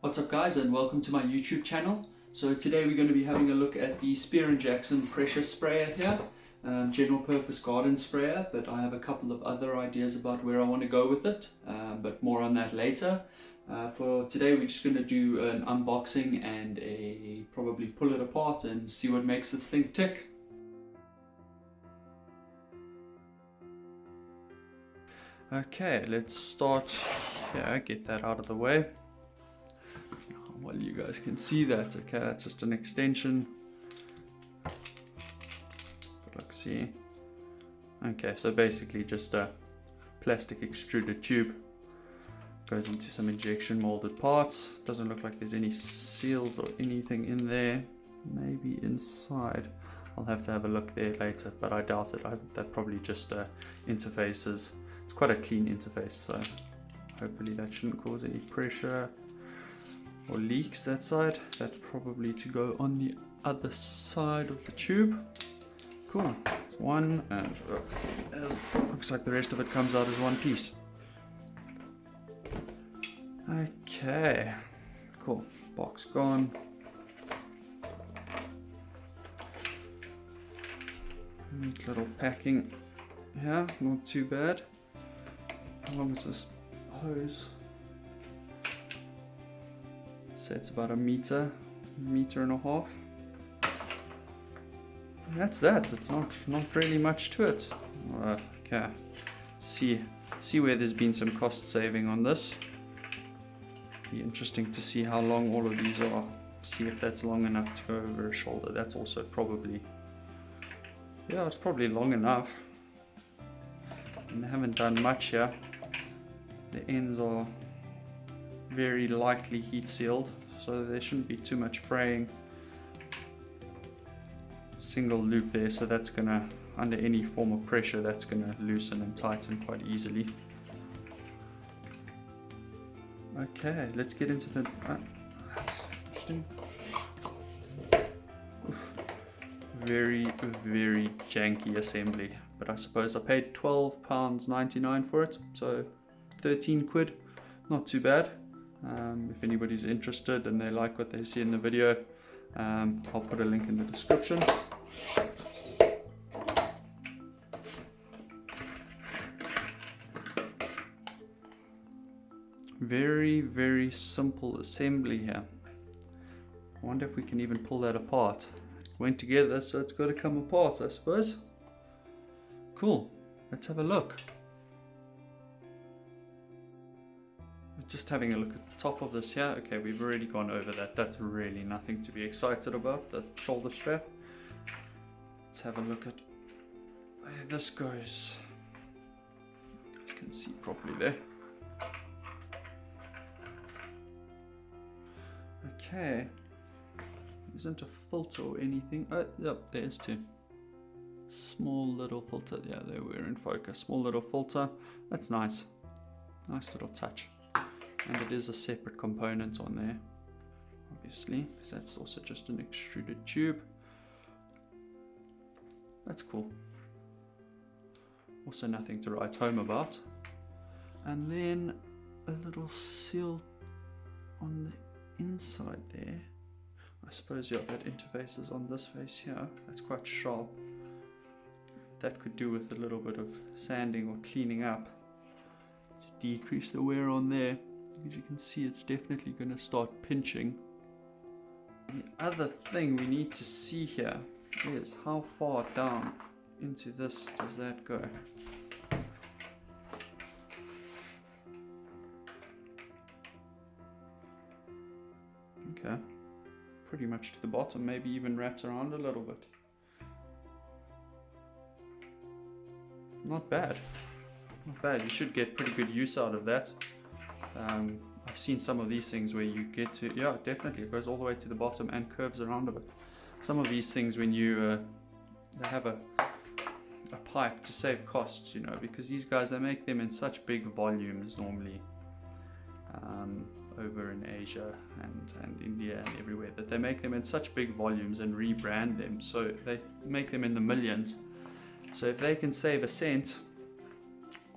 What's up guys, and welcome to my YouTube channel. So today we're going to be having a look at the Spear & Jackson pressure sprayer here, general purpose garden sprayer, but I have a couple of other ideas about where I want to go with it, but more on that later. For today we're just going to do an unboxing and probably pull it apart and see what makes this thing tick. Okay, let's start here, get that out of the way. Well, you guys can see that. Okay, that's just an extension. But look, see. Okay, so basically just a plastic extruded tube. Goes into some injection molded parts. Doesn't look like there's any seals or anything in there. Maybe inside. I'll have to have a look there later, but I doubt it. I think that probably just interfaces. It's quite a clean interface, so hopefully that shouldn't cause any pressure or leaks that side. That's probably to go on the other side of the tube. Cool. It's one, and looks like the rest of it comes out as one piece. Okay, cool. Box gone. Neat little packing here, not too bad. How long is this hose? So it's about a meter and a half. And that's that. It's not really much to it. Okay. See where there's been some cost saving on this. Be interesting to see how long all of these are. See if that's long enough to go over a shoulder. That's also probably, yeah, it's probably long enough. And they haven't done much here. The ends are very lightly heat sealed, so there shouldn't be too much fraying. Single loop there, so that's gonna, under any form of pressure, that's gonna loosen and tighten quite easily. Okay, let's get into the that's interesting. Oof. Very janky assembly, but I suppose I paid £12.99 for it, so 13 quid, not too bad. If anybody's interested and they like what they see in the video, I'll put a link in the description. Very simple assembly here. I wonder if we can even pull that apart. It went together, so it's got to come apart, I suppose. Cool, let's have a look. Just having a look at the top of this here. Okay, we've already gone over that. That's really nothing to be excited about, the shoulder strap. Let's have a look at where this goes. You guys can see properly there. Okay. Isn't a filter or anything. Oh, yep, there is two. Small little filter. Yeah, there we're in focus. Small little filter. That's nice. Nice little touch. And it is a separate component on there, obviously, because that's also just an extruded tube. That's cool. Also nothing to write home about. And then a little seal on the inside there. I suppose, yeah, that interface is on this face here. That's quite sharp. That could do with a little bit of sanding or cleaning up to decrease the wear on there. As you can see, it's definitely going to start pinching. The other thing we need to see here is how far down into this does that go. Okay, pretty much to the bottom, maybe even wraps around a little bit. Not bad. Not bad, you should get pretty good use out of that. I've seen some of these things where you get to, yeah, definitely, it goes all the way to the bottom and curves around a bit. Some of these things, when you they have a pipe to save costs, you know, because these guys, they make them in such big volumes normally, over in Asia and India and everywhere, that they make them in such big volumes and rebrand them, so they make them in the millions. So if they can save a cent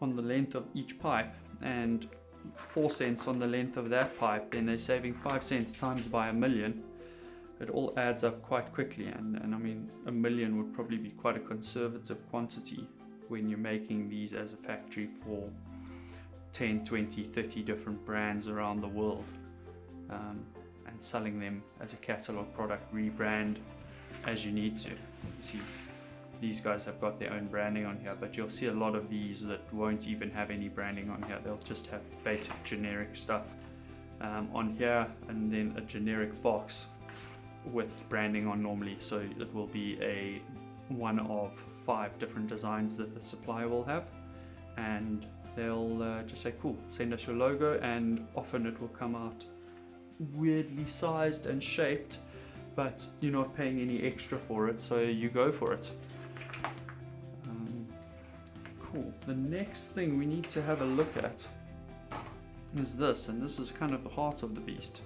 on the length of each pipe and 4 cents on the length of that pipe, then they're saving 5 cents times by 1,000,000. It all adds up quite quickly, and I mean, 1,000,000 would probably be quite a conservative quantity when you're making these as a factory for 10, 20, 30 different brands around the world, and selling them as a catalog product, rebrand as you need to. You see, these guys have got their own branding on here, but you'll see a lot of these that won't even have any branding on here. They'll just have basic generic stuff on here, and then a generic box with branding on normally. So it will be one of 5 different designs that the supplier will have, and they'll just say, cool, send us your logo, and often it will come out weirdly sized and shaped, but you're not paying any extra for it, so you go for it. Cool. The next thing we need to have a look at is this, and this is kind of the heart of the beast.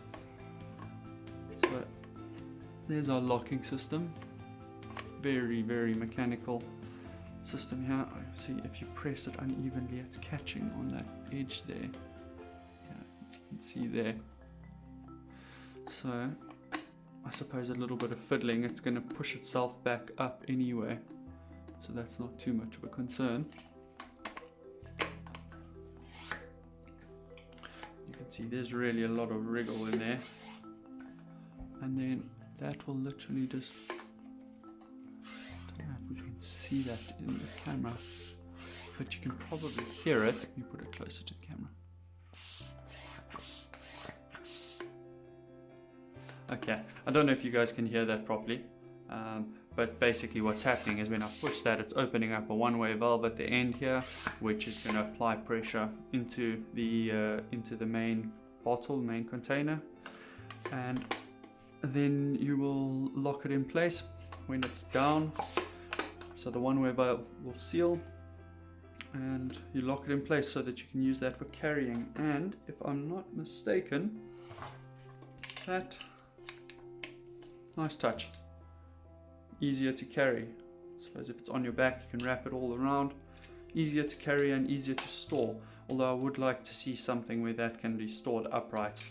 So there's our locking system. Very, very mechanical system here. See, if you press it unevenly, it's catching on that edge there. Yeah, you can see there. So I suppose a little bit of fiddling, it's going to push itself back up anyway, so that's not too much of a concern. You can see there's really a lot of wriggle in there, and then that will literally just, I don't know if we can see that in the camera, but you can probably hear it. Let me put it closer to the camera. Okay, I don't know if you guys can hear that properly, but basically what's happening is when I push that, it's opening up a one-way valve at the end here, which is going to apply pressure into the main bottle, main container, and then you will lock it in place when it's down. So the one-way valve will seal, and you lock it in place so that you can use that for carrying. And if I'm not mistaken, that, nice touch, easier to carry. I suppose if it's on your back, you can wrap it all around. Easier to carry and easier to store, although I would like to see something where that can be stored upright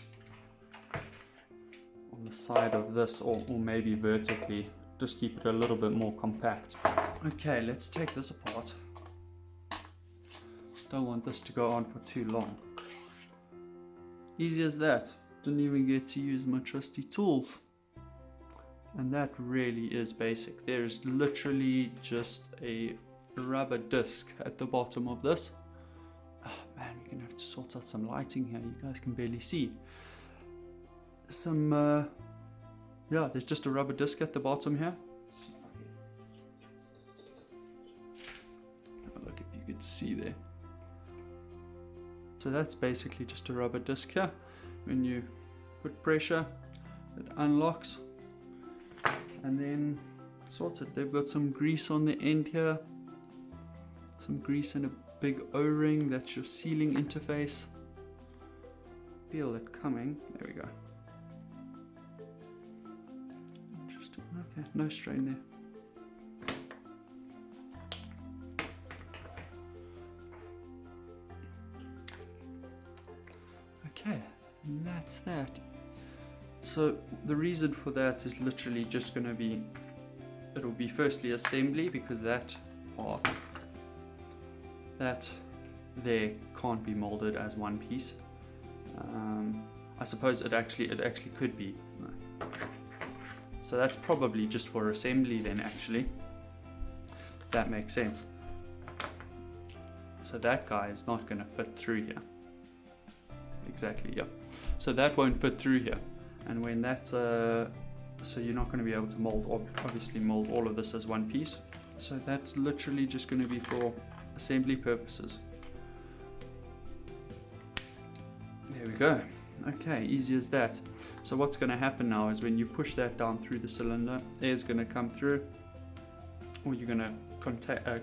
on the side of this, or maybe vertically, just keep it a little bit more compact. Okay, let's take this apart. Don't want this to go on for too long. Easy as that. Didn't even get to use my trusty tools. And that really is basic. There's literally just a rubber disc at the bottom of this. Oh man, you're gonna have to sort out some lighting here. You guys can barely see. Yeah, there's just a rubber disc at the bottom here. Have a look if you could see there. So that's basically just a rubber disc here. When you put pressure, it unlocks, and then sorts it. They've got some grease on the end here, some grease and a big O-ring. That's your sealing interface. Feel it coming. There we go. Interesting. Okay, no strain there. Okay, and that's that. So the reason for that is literally just going to be, it'll be firstly assembly, because that part, that there can't be molded as one piece. I suppose it actually could be. So that's probably just for assembly then, actually. That makes sense. So that guy is not going to fit through here. Exactly, yeah. So that won't fit through here. And when that's, so you're not going to be able to obviously mold all of this as one piece. So that's literally just going to be for assembly purposes. There we go. Okay, easy as that. So what's going to happen now is when you push that down through the cylinder, air's going to come through, or you're going to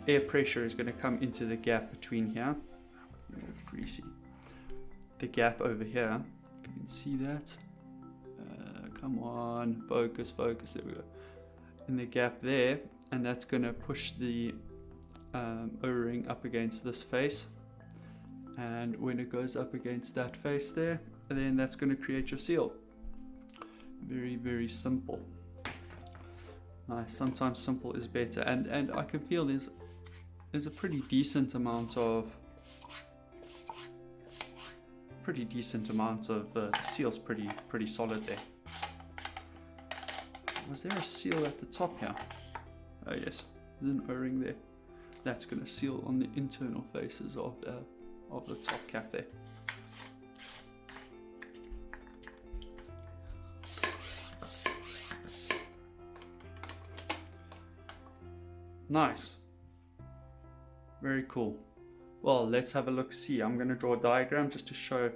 air pressure is going to come into the gap between here. Greasy. The gap over here, you can see that. Come on, focus, there we go. In the gap there, and that's going to push the O-ring up against this face, and when it goes up against that face there, then that's going to create your seal. Very, very simple. Nice. Sometimes simple is better, and I can feel there's a pretty decent amount of the seal's pretty solid there. Was there a seal at the top here? Oh yes, there's an O-ring there. That's going to seal on the internal faces of the top cap there. Nice. Very cool. Well, let's have a look see. I'm going to draw a diagram just to show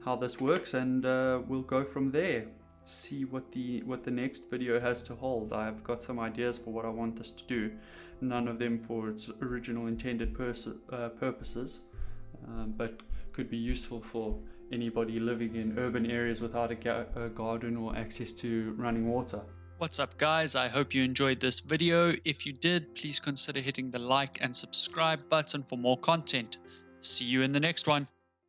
how this works, and we'll go from there. See what the next video has to hold. I've got some ideas for what I want this to do. None of them for its original intended purposes, but could be useful for anybody living in urban areas without a garden or access to running water. What's up guys, I hope you enjoyed this video. If you did, please consider hitting the like and subscribe button for more content. See you in the next one.